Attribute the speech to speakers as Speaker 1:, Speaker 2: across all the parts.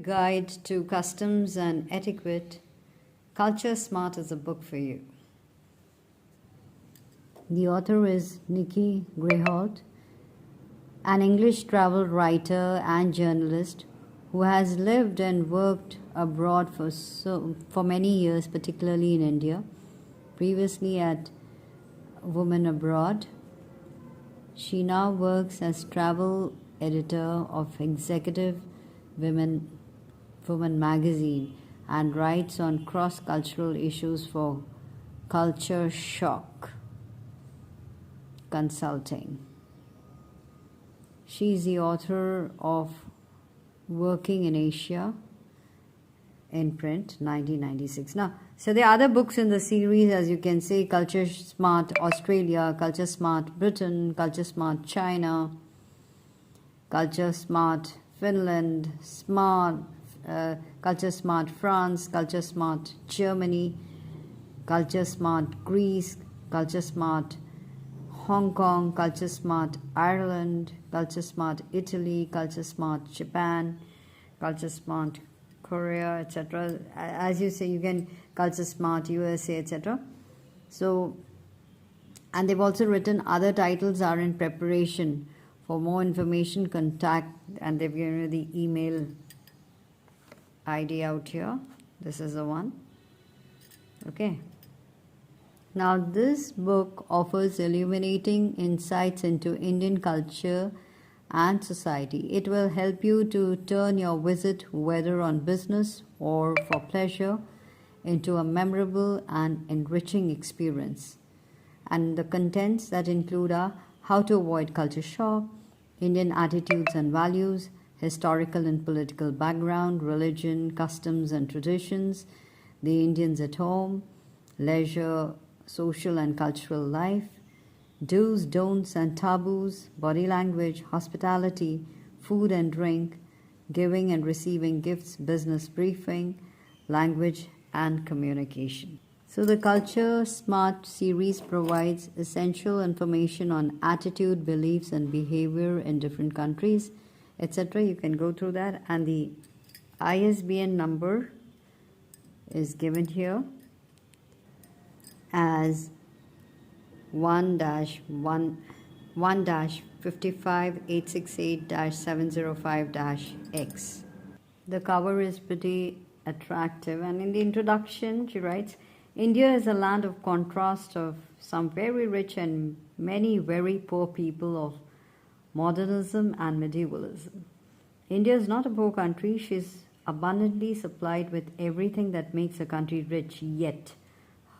Speaker 1: Guide to Customs and Etiquette, Culture Smart is a book for you. The author is Nicki Grihault, an English travel writer and journalist who has lived and worked abroad for many years, particularly in India. Previously at Women Abroad, she now works as travel editor of Executive Women magazine and writes on cross-cultural issues for Culture Shock Consulting. She is the author of Working in Asia in Print, 1996. Now, so there are other books in the series, as you can see: Culture Smart Australia, Culture Smart Britain, Culture Smart China, Culture Smart Finland, Culture Smart France, Culture Smart Germany, Culture Smart Greece, Culture Smart Hong Kong, Culture Smart Ireland, Culture Smart Italy, Culture Smart Japan, Culture Smart Korea, etc. As you say, you can Culture Smart USA, etc. So, and they've also written other titles are in preparation. For more information, contact, and they've given you the email ID out here. This is the one. Okay. Now, this book offers illuminating insights into Indian culture and society. It will help you to turn your visit, whether on business or for pleasure, into a memorable and enriching experience. And the contents that include are how to avoid culture shock, Indian attitudes and values, historical and political background, religion, customs and traditions, the Indians at home, leisure, social and cultural life, do's, don'ts and taboos, body language, hospitality, food and drink, giving and receiving gifts, business briefing, language and communication. So the Culture Smart series provides essential information on attitude, beliefs and behavior in different countries, etc. You can go through that, and the ISBN number is given here as 1-55868-705-X. The cover is pretty attractive, and in the introduction she writes, India is a land of contrast, of some very rich and many very poor people, of modernism and medievalism. India is not a poor country. She is abundantly supplied with everything that makes a country rich, yet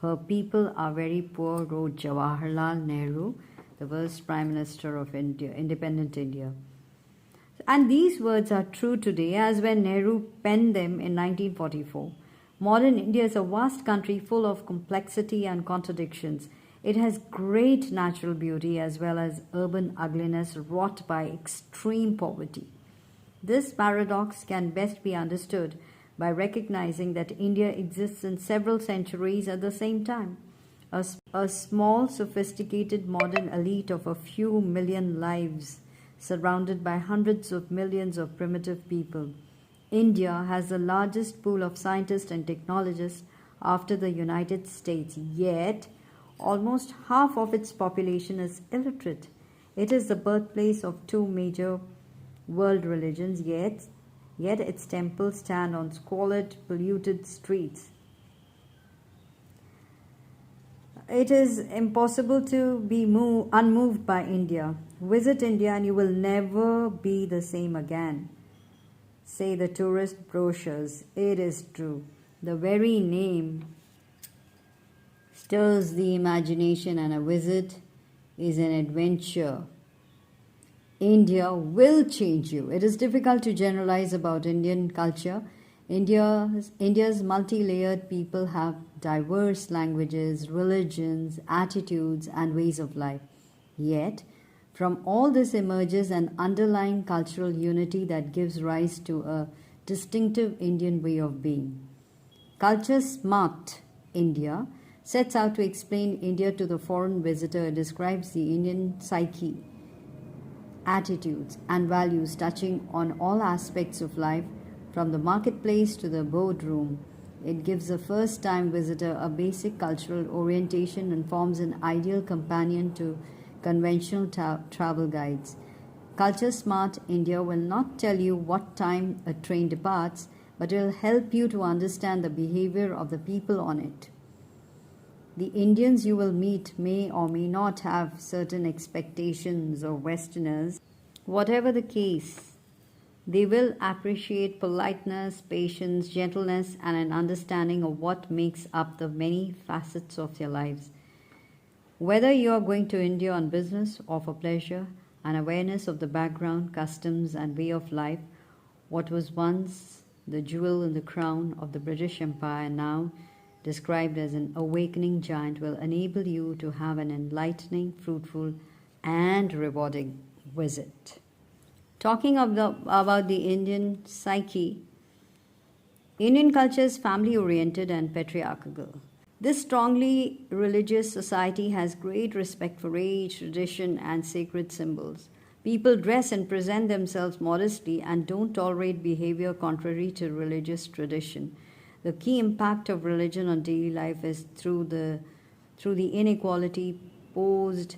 Speaker 1: her people are very poor, wrote Jawaharlal Nehru, the first Prime Minister of India, independent India. And these words are true today as when Nehru penned them in 1944. Modern India is a vast country full of complexity and contradictions. It has great natural beauty as well as urban ugliness wrought by extreme poverty. This paradox can best be understood by recognizing that India exists in several centuries at the same time. A small, sophisticated modern elite of a few million lives surrounded by hundreds of millions of primitive people. India has the largest pool of scientists and technologists after the United States, yet almost half of its population is illiterate. It is the birthplace of two major world religions, yet its temples stand on squalid, polluted streets. It is impossible to be unmoved by India. Visit India and you will never be the same again, say the tourist brochures. It is true. The very name stirs the imagination, and a visit is an adventure. India will change you. It is difficult to generalize about Indian culture. India's multi-layered people have diverse languages, religions, attitudes, and ways of life. Yet, from all this emerges an underlying cultural unity that gives rise to a distinctive Indian way of being. Culture Smart India sets out to explain India to the foreign visitor. It describes the Indian psyche, attitudes, and values touching on all aspects of life From the marketplace to the boardroom, it gives a first time visitor a basic cultural orientation and forms an ideal companion to conventional travel guides. Culture Smart India will not tell you what time a train departs, but it will help you to understand the behavior of the people on it. The Indians you will meet may or may not have certain expectations of Westerners. Whatever the case, they will appreciate politeness, patience, gentleness, and an understanding of what makes up the many facets of their lives. Whether you are going to India on business or for pleasure, an awareness of the background, customs, and way of life, what was once the jewel in the crown of the British Empire, now described as an awakening giant, will enable you to have an enlightening, fruitful, and rewarding visit. Talking about the Indian psyche, Indian culture is family oriented and patriarchal. This strongly religious society has great respect for age, tradition, and sacred symbols. People dress and present themselves modestly and don't tolerate behavior contrary to religious tradition. The key impact of religion on daily life is through the inequality posed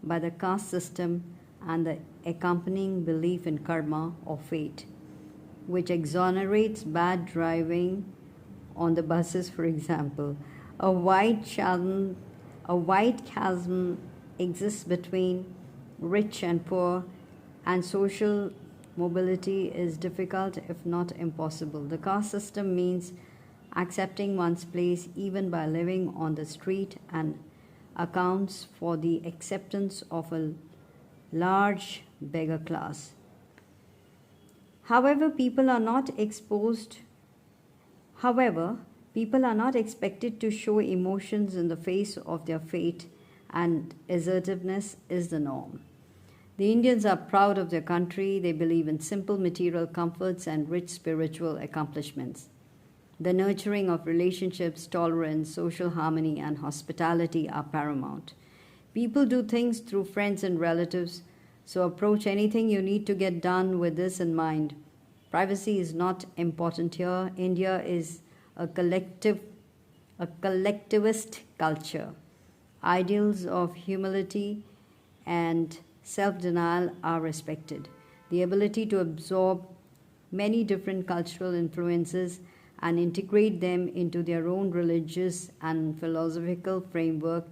Speaker 1: by the caste system and the accompanying belief in karma or fate, which exonerates bad driving on the buses, for example. A wide chasm exists between rich and poor, and social mobility is difficult, if not impossible. The caste system means accepting one's place even by living on the street and accounts for the acceptance of a large beggar class. However, people are not expected to show emotions in the face of their fate, and assertiveness is the norm. The Indians are proud of their country. They believe in simple material comforts and rich spiritual accomplishments. The nurturing of relationships, tolerance, social harmony, and hospitality are paramount. People do things through friends and relatives, so approach anything you need to get done with this in mind. Privacy is not important here. India is a collectivist culture. Ideals of humility and self-denial are respected. The ability to absorb many different cultural influences and integrate them into their own religious and philosophical framework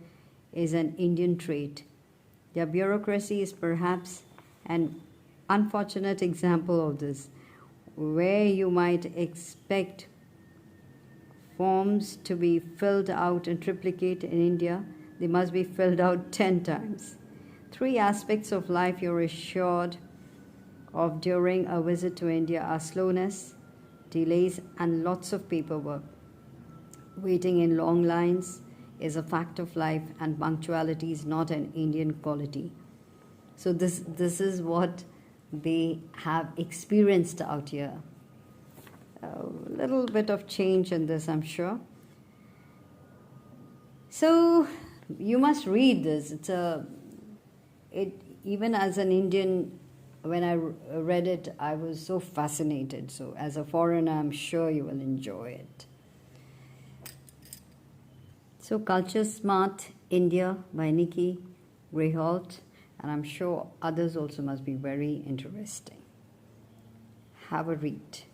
Speaker 1: is an Indian trait. Their bureaucracy is perhaps an unfortunate example of this, where you might expect forms to be filled out in triplicate. In India, they must be filled out 10 times. 3 aspects of life you're assured of during a visit to India are slowness, delays, and lots of paperwork. Waiting in long lines is a fact of life, and punctuality is not an Indian quality. So this is what they have experienced out here. A little bit of change in this, I'm sure. So you must read this. Even as an Indian, when I read it, I was so fascinated. So as a foreigner, I'm sure you will enjoy it. So Culture Smart India by Nicki Grihault, and I'm sure others also must be very interesting. Have a read.